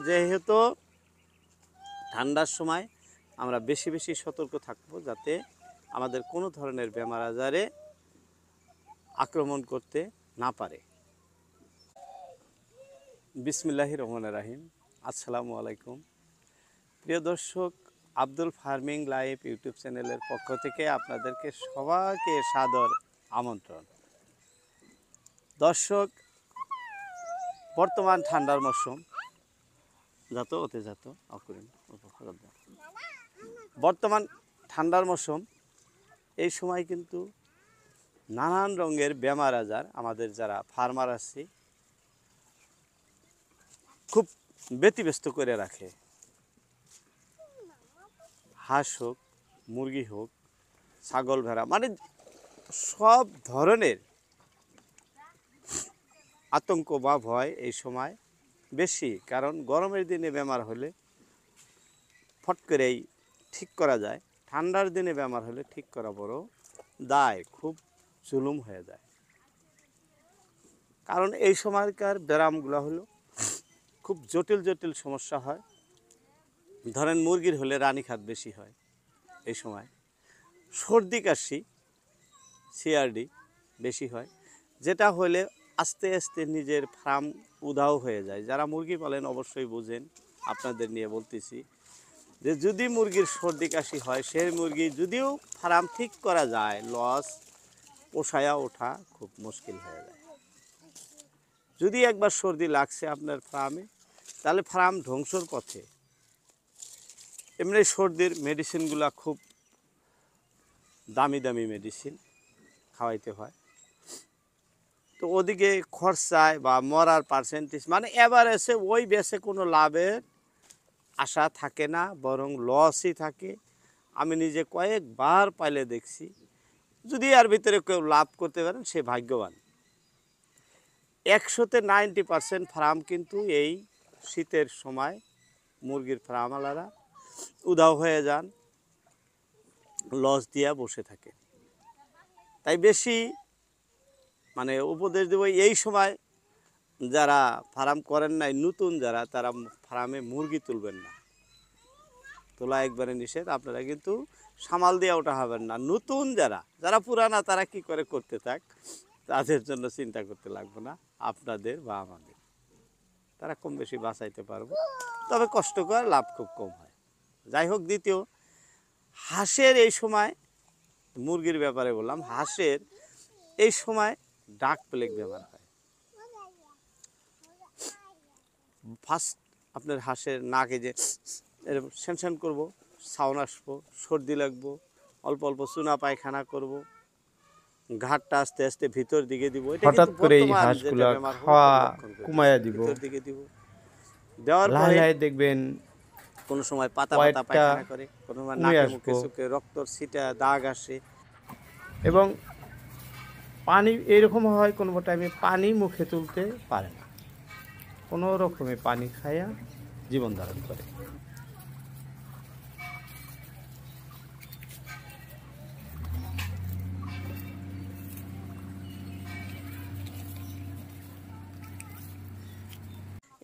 যেহেতু ঠান্ডার সময় আমরা বেশি বেশি সতর্ক থাকব যাতে আমাদের কোনো ধরনের বেমার আজারে আক্রমণ করতে না পারে। বিসমিল্লাহির রহমানির রহিম। আসসালামু আলাইকুম প্রিয় দর্শক, আব্দুল ফার্মিং লাইভ ইউটিউব চ্যানেলের পক্ষ থেকে আপনাদেরকে সবাইকে সাদর আমন্ত্রণ। দর্শক, বর্তমান ঠান্ডার মৌসুম বর্তমান ঠান্ডার মৌসুম, এই সময় কিন্তু নানান রঙের বেমার আজার আমাদের যারা ফার্মার আছি খুব ব্যতিব্যস্ত করে রাখে। হাঁস হোক, মুরগি হোক, ছাগল, ভেড়া, মানে সব ধরনের আতঙ্ক বা ভয় এই সময় বেশি। কারণ গরমের দিনে বেমার হলে ফট করেই ঠিক করা যায়, ঠান্ডার দিনে বেমার হলে ঠিক করা বড় দায়, খুব জুলুম হয়ে যায়। কারণ এই সময়কার ব্যায়ামগুলো হলো খুব জটিল জটিল সমস্যা হয়। ধরেন মুরগির হলে রানীখাত বেশি হয় এই সময়, সর্দি কাশি সিআরডি বেশি হয়, যেটা হলে আস্তে আস্তে নিজের ফার্ম উধাও হয়ে যায়। যারা মুরগি পালেন অবশ্যই বুঝেন, আপনাদের নিয়ে বলতেছি যে যদি মুরগির সর্দি কাশি হয়, সেই মুরগি যদিও ফার্ম ঠিক করা যায়, লস পোষায়া ওঠা খুব মুশকিল হয়ে যায়। যদি একবার সর্দি লাগছে আপনার ফার্মে, তাহলে ফার্ম ধ্বংসর পথে। এমনি সর্দির মেডিসিনগুলো খুব দামি দামি মেডিসিন খাওয়াইতে হয়, তো ওদিকে খরচায় বা মরার পার্সেন্টেজ, মানে এভারেজে ওই বেশে কোনো লাভের আশা থাকে না, বরং লসই থাকে। আমি নিজে কয়েকবার পাইলে দেখছি। যদি এর ভিতরে কেউ লাভ করতে পারেন সে ভাগ্যবান। 100-তে 90% ফার্ম কিন্তু এই শীতের সময় মুরগির ফার্মওয়ালারা উধাও হয়ে যান, লস দিয়া বসে থাকে। তাই বেশি মানে উপদেশ দেব, এই সময় যারা ফার্ম করেন নাই, নতুন যারা, তারা ফার্মে মুরগি তুলবেন না। তোলা একবারে নিষেধ। আপনারা কিন্তু সামাল দিয়ে ওটা হবেন না। নতুন যারা, যারা পুরানা, তারা কি করে করতে থাক, তাদের জন্য চিন্তা করতে লাগবে না, আপনাদের বা আমাদের। তারা কম বেশি বাঁচাইতে পারবো, তবে কষ্টকর, লাভ খুব কম হয়। যাই হোক, দ্বিতীয়, হাঁসের এই সময়, মুরগির ব্যাপারে বললাম, হাঁসের এই সময় ডাক প্লেগ ব্যবহার হয়। ফার্স্ট আপনার হাঁসের নাকে যে এরকম সেনসেন করবো, সাউন্ড আসবো, সর্দি লাগবো, অল্প অল্প চুনা পায়খানা করব, ঘাটটা আস্তে আস্তে ভিতর দিকে দিব। এটা হঠাৎ কিন্তু করে এই বর্তমান হাঁসগুলা যেটা বেমার খাওয়া লক্ষণ কমায়া দিব, ভিতর দিকে দিব। দেওয়ার লাই পরে লাই দেখবেন কোনো সময় পাতা পাতা কয়েকটা পায়খানা করে, কোনো সময় কমে নাকে মুখে আসবো, চোখে রক্তর ছিটা দাগ আসে। এবং পানি এরকম হয়, কোনো টাইমে পানি মুখে তুলতে পারে না, কোনো রকমে পানি খায়া জীবন ধারণ করে।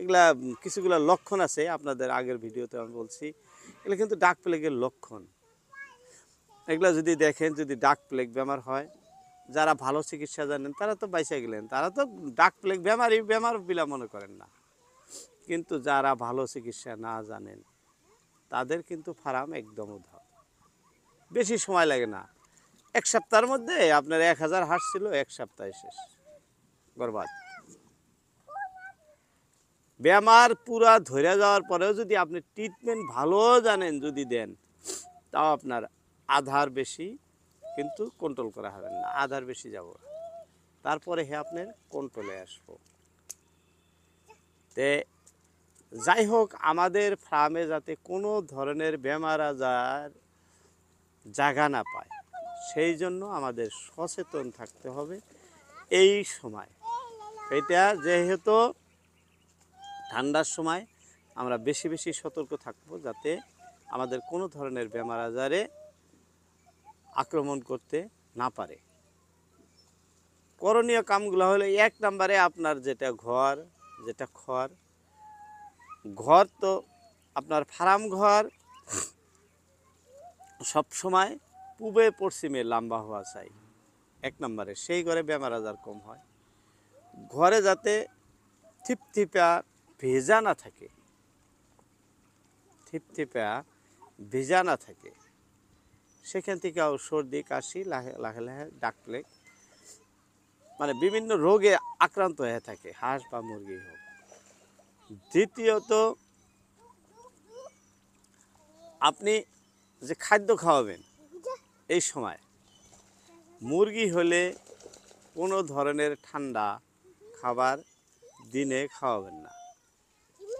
এগুলা কিছুগুলা লক্ষণ আছে, আপনাদের আগের ভিডিওতে আমি বলছি। এগুলো কিন্তু ডাক প্লেগের লক্ষণ। এগুলা যদি দেখেন, যদি ডাক প্লেগ বেমার হয়, যারা ভালো চিকিৎসা জানেন তারা তো বাইসা গেলেন, তারা তো ডাক প্লেগ বেমার বিলা মনে করেন না। কিন্তু যারা ভালো চিকিৎসা না জানেন, তাদের কিন্তু ফার্ম একদম উধাও। বেশি সময় লাগে না, 1 সপ্তাহের মধ্যে আপনার 1000 হাঁস ছিল, 1 সপ্তাহে শেষ, বরবাদ। বেমার পুরা ধরে যাওয়ার পরেও যদি আপনি ট্রিটমেন্ট ভালো জানেন, যদি দেন, তাও আপনার আধার বেশি কিন্তু কন্ট্রোল করা হবে না, আধার বেশি যাব, তারপরে আপনার কন্ট্রোলে আসবো। তে যাই হোক, আমাদের ফার্মে যাতে কোনো ধরনের বেমার আজার জায়গা না পায়, সেই জন্য আমাদের সচেতন থাকতে হবে এই সময়। এটা যেহেতু ঠান্ডার সময় আমরা বেশি বেশি সতর্ক থাকব যাতে আমাদের কোনো ধরনের বেমার আজারে আক্রমণ করতে না পারে। করণীয় কামগুলো হলো, 1 নম্বরে আপনার যেটা ঘর, যেটা খড়, ঘর তো আপনার ফার্ম ঘর সব সময় পূবে পশ্চিমে লম্বা হওয়া চাই, এক নম্বরে। সেই ঘরে বেমার আজার কম হয়। ঘরে যাতে থিপথিপা ভেজা না থাকে, থিপথিপা ভেজা না থাকে, সেখান থেকে সর্দি কাশি লাহে লাহে ডাকলে মানে বিভিন্ন রোগে আক্রান্ত হয়ে থাকে, হাঁস বা মুরগি হোক। দ্বিতীয়ত, আপনি যে খাদ্য খাওয়াবেন এই সময়, মুরগি হলে কোনো ধরনের ঠান্ডা খাবার দিনে খাওয়াবেন না।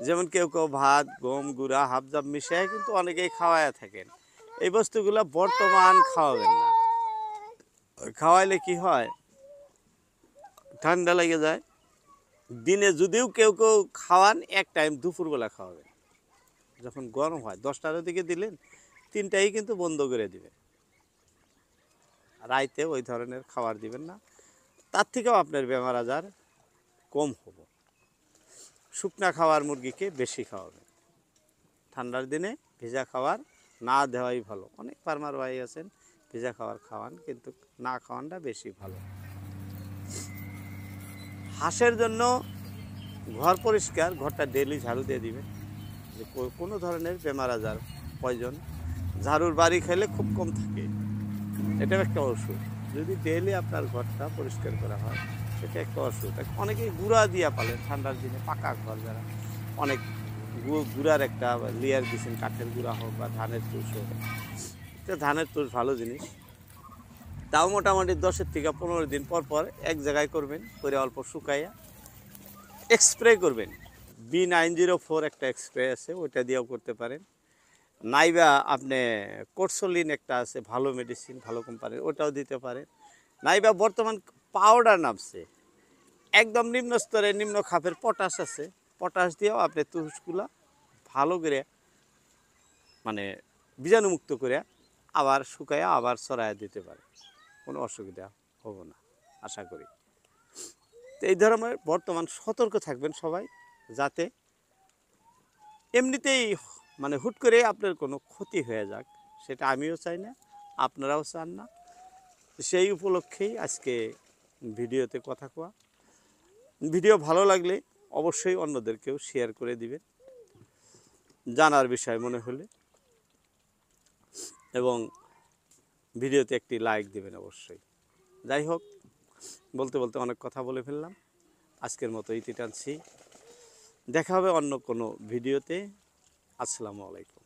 যেমন কেউ কেউ ভাত, গম, গুঁড়া, হাফজাব মিশিয়ে কিন্তু অনেকেই খাওয়ায়া থাকেন। এই বস্তুগুলো বর্তমান খাওয়াবেন না। খাওয়াইলে কি হয়, ঠান্ডা লেগে যায়। দিনে যদিও কেউ কেউ খাওয়ান, এক টাইম দুপুরবেলা খাওয়াবেন। যখন গরম হয় 10টার দিকে দিলেন, 3টায় কিন্তু বন্ধ করে দিবে। রাইতে ওই ধরনের খাবার দিবেন না, তার থেকেও আপনার বেমার আজার কম হবে। শুকনা খাওয়ার মুরগিকে বেশি খাওয়াবেন। ঠান্ডার দিনে ভেজা খাবার না দেওয়াই ভালো। অনেক ফার্মার ভাই আছেন ভেজা খাবার খাওয়ান, কিন্তু না খাওয়ানটা বেশি ভালো। হাঁসের জন্য ঘর পরিষ্কার, ঘরটা ডেইলি ঝাড়ু দিয়ে দিবেন, যে কোনো ধরনের বেমার আজার পয়জন। ঝাড়ুর বাড়ি খেলে খুব কম থাকে, এটাও একটা ওষুধ। যদি ডেইলি আপনার ঘরটা পরিষ্কার করা হয়, সেটা একটা ওষুধ। অনেকেই গুঁড়া দিয়া পালেন ঠান্ডার দিনে, পাকা ঘর যারা, অনেক গুঁড়ার একটা লেয়ার দিচ্ছেন, কাঠের গুঁড়া হোক বা ধানের তুষ হোক। এটা ধানের তুষ ভালো জিনিস। তাও মোটামুটি 10 থেকে 15 দিন পর পর এক জায়গায় করবেন, করে অল্প শুকাইয়া স্প্রে করবেন। B904 একটা স্প্রে আছে, ওইটা দিয়েও করতে পারেন। নাইবা আপনি কোর্সোলিন একটা আছে, ভালো মেডিসিন, ভালো কোম্পানির, ওটাও দিতে পারেন। নাইবা বর্তমান পাউডার নামছে, একদম নিম্ন স্তরে নিম্ন খাপের পটাশ আছে, পটাশ দিয়েও আপনি তুষগুলা ভালো করে মানে বীজাণুমুক্ত করে আবার শুকাইয়া আবার ছড়াইয়া দিতে পারে, কোনো অসুবিধা হবে না আশা করি। তো এই ধরনের বর্তমান সতর্ক থাকবেন সবাই, যাতে এমনিতেই মানে হুট করে আপনার কোনো ক্ষতি হয়ে যাক, সেটা আমিও চাই না, আপনারাও চান না। সেই উপলক্ষেই আজকে ভিডিওতে কথা কোয়া। ভিডিও ভালো লাগলে অবশ্যই অন্যদেরকেও শেয়ার করে দিবেন, জানার বিষয় মনে হলে, এবং ভিডিওতে একটি লাইক দিবেন অবশ্যই। যাই হোক, বলতে বলতে অনেক কথা বলে ফেললাম। আজকের মতো ইতি টানছি। দেখা হবে অন্য কোনো ভিডিওতে। আসসালামু আলাইকুম।